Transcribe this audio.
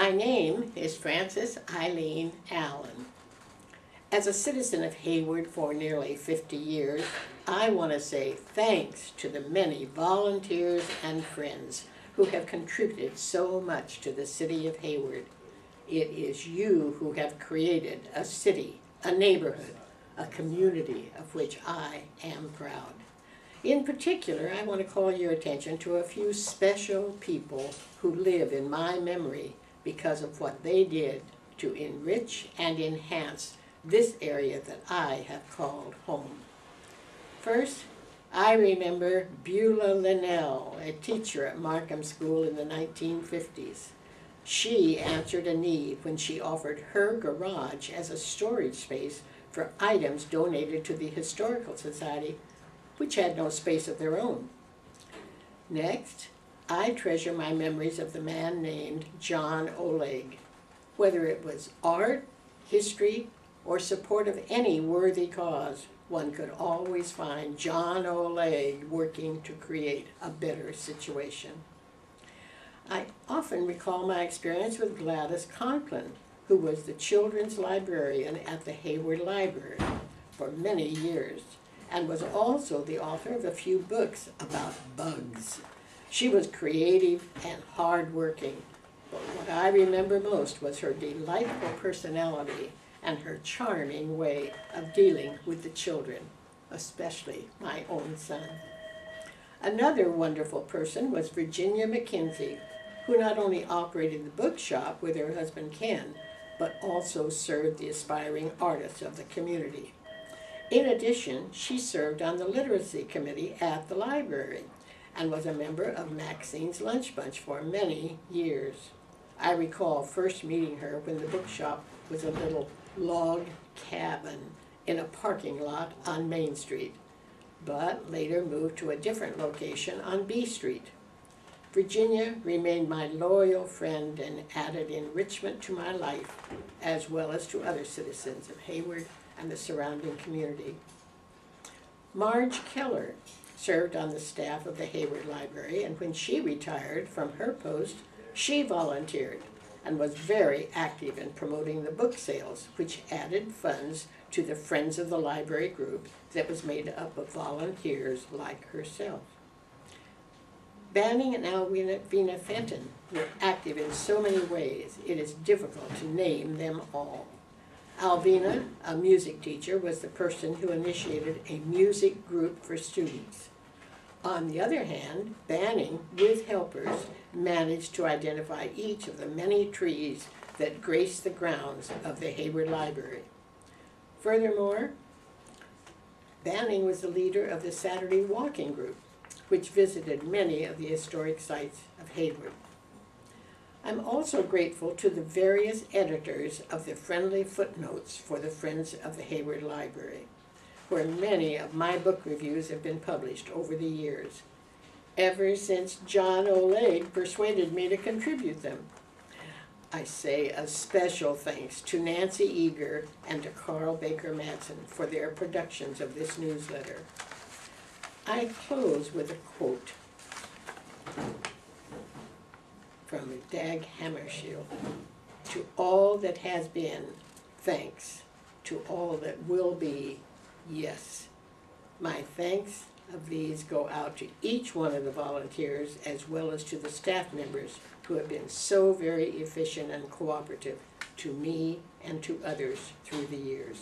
My name is Frances Eileen Allen. As a citizen of Hayward for nearly 50 years, I want to say thanks to the many volunteers and friends who have contributed so much to the city of Hayward. It is you who have created a city, a neighborhood, a community of which I am proud. In particular, I want to call your attention to a few special people who live in my memory because of what they did to enrich and enhance this area that I have called home. First, I remember Beulah Linnell, a teacher at Markham School in the 1950s. She answered a need when she offered her garage as a storage space for items donated to the Historical Society, which had no space of their own. Next, I treasure my memories of the man named John Oleg. Whether it was art, history, or support of any worthy cause, one could always find John Oleg working to create a better situation. I often recall my experience with Gladys Conklin, who was the children's librarian at the Hayward Library for many years, and was also the author of a few books about bugs. She was creative and hardworking, but what I remember most was her delightful personality and her charming way of dealing with the children, especially my own son. Another wonderful person was Virginia McKenzie, who not only operated the bookshop with her husband Ken, but also served the aspiring artists of the community. In addition, she served on the literacy committee at the library and was a member of Maxine's Lunch Bunch for many years. I recall first meeting her when the bookshop was a little log cabin in a parking lot on Main Street, but later moved to a different location on B Street. Virginia remained my loyal friend and added enrichment to my life, as well as to other citizens of Hayward and the surrounding community. Marge Keller served on the staff of the Hayward Library, and when she retired from her post, she volunteered and was very active in promoting the book sales, which added funds to the Friends of the Library group that was made up of volunteers like herself. Banning and Alvina Fenton were active in so many ways, it is difficult to name them all. Alvina, a music teacher, was the person who initiated a music group for students. On the other hand, Banning, with helpers, managed to identify each of the many trees that grace the grounds of the Hayward Library. Furthermore, Banning was the leader of the Saturday Walking Group, which visited many of the historic sites of Hayward. I'm also grateful to the various editors of the friendly footnotes for the Friends of the Hayward Library, where many of my book reviews have been published over the years, ever since John Oleg persuaded me to contribute them. I say a special thanks to Nancy Eager and to Carl Baker Madsen for their productions of this newsletter. I close with a quote from Dag Hammarskjöld. To all that has been, thanks. To all that will be, yes. My thanks of these go out to each one of the volunteers as well as to the staff members who have been so very efficient and cooperative to me and to others through the years.